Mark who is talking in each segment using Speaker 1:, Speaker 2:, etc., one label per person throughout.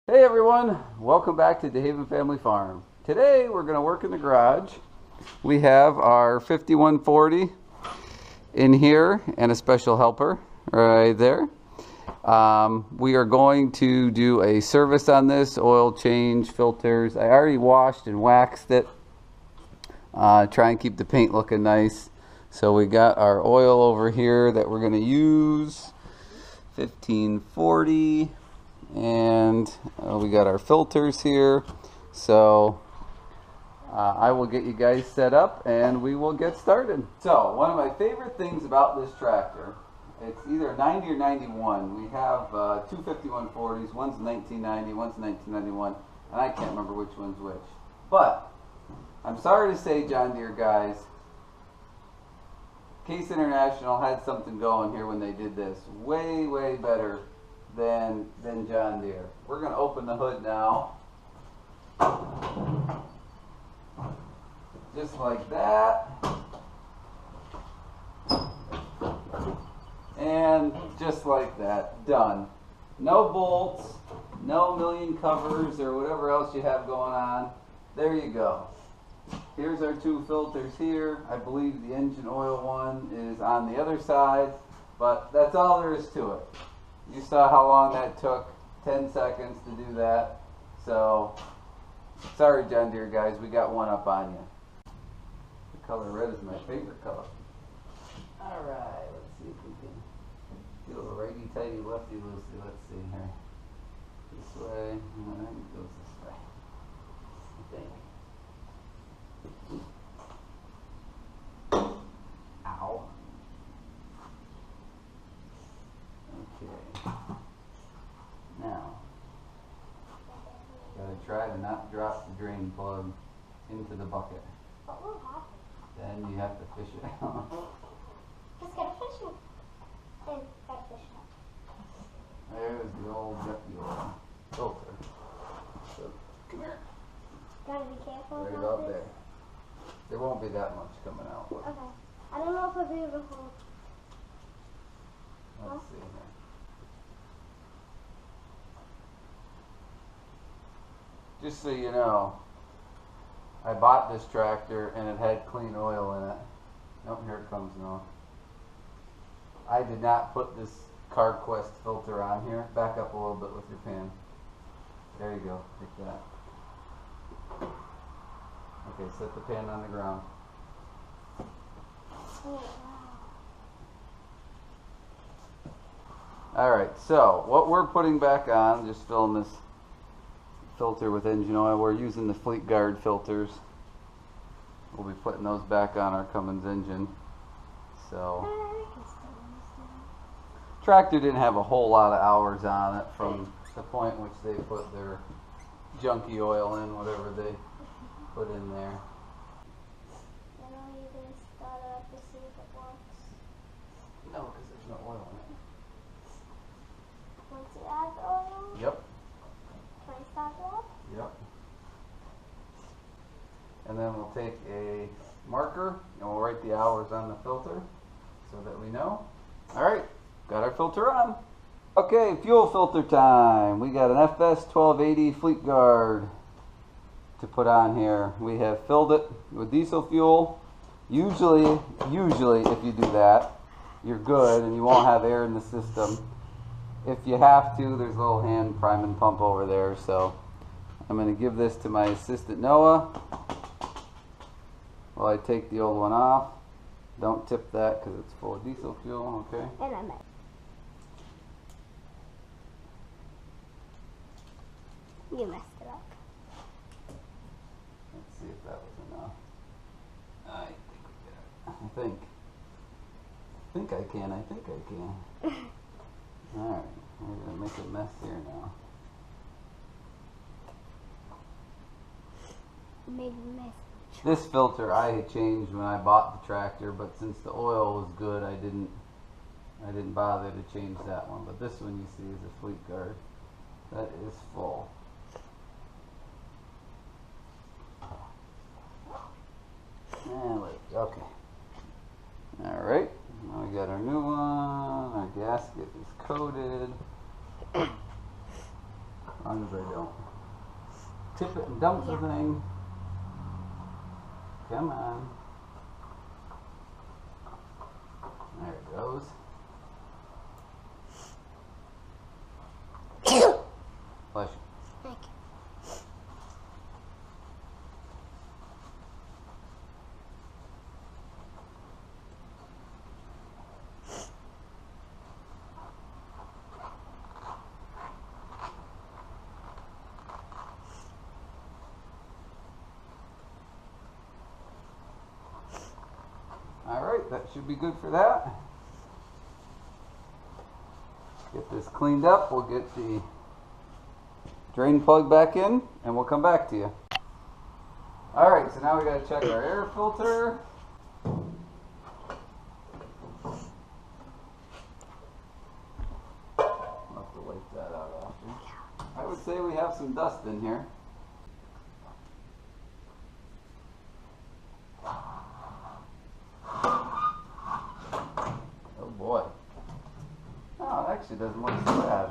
Speaker 1: Hey everyone, welcome back to DeHaven Family Farm. Today we're going to work in the garage. We have our 5140 in here and a special helper right there. We are going to do a service on this, oil change, filters. I already washed and waxed it. Try and keep the paint looking nice. So we got our oil over here that we're going to use, 1540. And we got our filters here, so I will get you guys set up and we will get started. So one of my favorite things about this tractor, it's either 90 or 91. We have two 5140s, one's 1990, one's 1991, and I can't remember which one's which. But I'm sorry to say, John Deere guys, Case International had something going here when they did this. Way better than John Deere. We're going to open the hood now. Just like that. And just like that. Done. No bolts, no million covers or whatever else you have going on. There you go. Here's our two filters here. I believe the engine oil one is on the other side, but that's all there is to it. You saw how long that took, 10 seconds to do that. So, sorry John Deere guys, we got one up on you. The color red is my favorite color. Alright, let's see if we can do a righty-tighty, lefty-loosey. Let's see here. This way, and then it goes this way, I think. Ow. Okay. Now, gotta try to not drop the drain plug into the bucket.
Speaker 2: What will happen?
Speaker 1: Then you have to fish it out.
Speaker 2: Just gotta fish it. And gotta fish it out.
Speaker 1: There's the old junky oil filter. So, come here.
Speaker 2: Gotta be careful.
Speaker 1: Right about there. There won't be that much coming out.
Speaker 2: Okay. I don't know if I'll be able to hold.
Speaker 1: Let's see here. Just so you know, I bought this tractor and it had clean oil in it. Oh, here it comes now. I did not put this CarQuest filter on here. Back up a little bit with your pan. There you go. Take that. Okay, set the pan on the ground.
Speaker 2: Oh, wow.
Speaker 1: Alright, so what we're putting back on, just filling this filter with engine oil, we're using the Fleet Guard filters. We'll be putting those back on our Cummins engine. So, tractor didn't have a whole lot of hours on it from the point which they put their junky oil in, whatever they put in there.
Speaker 2: I know you can start it up to see if it works.
Speaker 1: No, because there's no oil in it.
Speaker 2: Once you add the oil,
Speaker 1: Yep.
Speaker 2: can I start it up?
Speaker 1: Yep. And then we'll take a marker and we'll write the hours on the filter so that we know. Alright, got our filter on. Okay, fuel filter time. We got an FS 1280 Fleet Guard to put on here. We have filled it with diesel fuel. Usually if you do that, you're good and you won't have air in the system. If you have to, there's a little hand priming pump over there. So I'm going to give this to my assistant Noah while I take the old one off. Don't tip that because it's full of diesel fuel, okay?
Speaker 2: And I'm it. You messed it up.
Speaker 1: Let's see if that was enough. I think we got it. I think I can. Alright, we're going to make a mess here now.
Speaker 2: Made a mess.
Speaker 1: This filter I had changed when I bought the tractor, but since the oil was good, I didn't bother to change that one. But this one you see is a Fleet Guard. That is full. And okay. Alright, now we got our new one. Our gasket is coated. As long as I don't tip it and dump the thing. Come on. There it goes. Bless you.
Speaker 2: Thank you.
Speaker 1: Alright, that should be good for that. Get this cleaned up, we'll get the drain plug back in and we'll come back to you. Alright, so now we got to check our air filter. I'll have to wipe that out after. I would say we have some dust in here. Oh boy. Oh, it actually doesn't look so bad.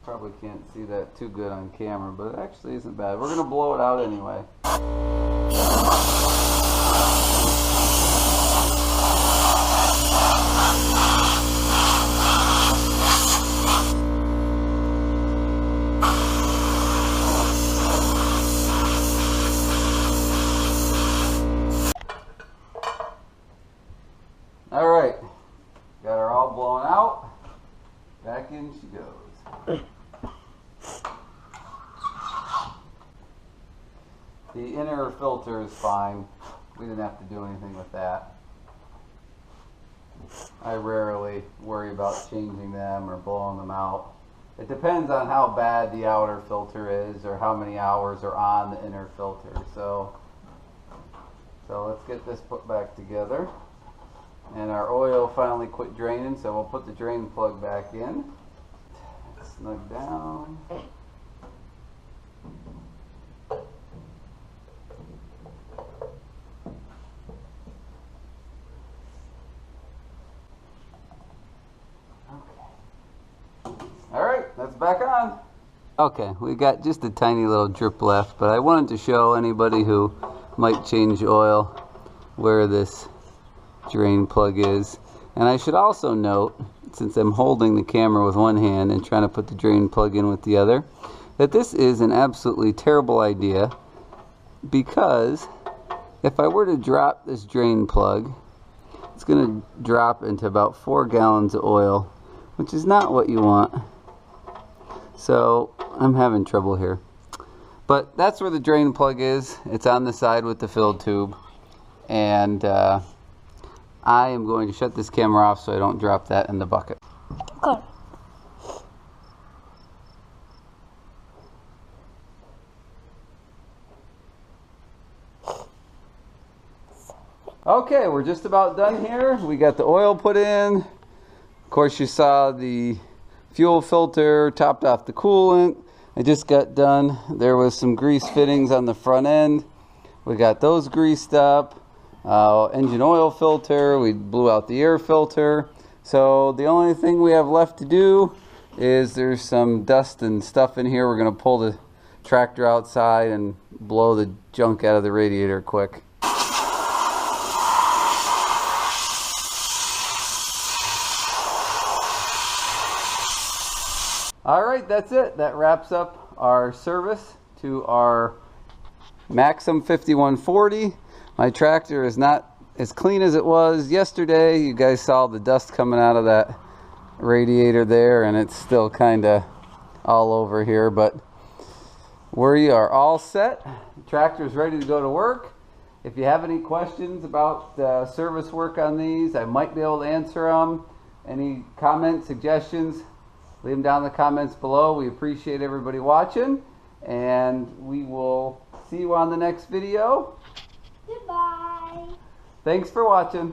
Speaker 1: Probably can't see that too good on camera, but it actually isn't bad. We're going to blow it out anyway. Alright, got her all blown out. Back in she goes. The inner filter is fine. We didn't have to do anything with that. I rarely worry about changing them or blowing them out. It depends on how bad the outer filter is or how many hours are on the inner filter. So let's get this put back together. And our oil finally quit draining, so we'll put the drain plug back in. Snug down. Alright, that's back on. Okay, we got just a tiny little drip left, but I wanted to show anybody who might change oil where this drain plug is. And I should also note, since I'm holding the camera with one hand and trying to put the drain plug in with the other, that this is an absolutely terrible idea, because if I were to drop this drain plug, it's going to drop into about 4 gallons of oil, which is not what you want. So I'm having trouble here. But that's where the drain plug is. It's on the side with the fill tube. And I am going to shut this camera off so I don't drop that in the bucket.
Speaker 2: Good.
Speaker 1: Okay, we're just about done here. We got the oil put in. Of course, you saw the fuel filter topped off the coolant. I just got done. There was some grease fittings on the front end. We got those greased up. Engine oil filter, we blew out the air filter. So the only thing we have left to do is there's some dust and stuff in here. We're going to pull the tractor outside and blow the junk out of the radiator quick. Alright, that's it. That wraps up our service to our Maxxum 5140. My tractor is not as clean as it was yesterday. You guys saw the dust coming out of that radiator there, and it's still kind of all over here, but we are all set. The tractor is ready to go to work. If you have any questions about service work on these, I might be able to answer them. Any comments, suggestions, leave them down in the comments below. We appreciate everybody watching, and we will see you on the next video.
Speaker 2: Goodbye.
Speaker 1: Thanks for watching.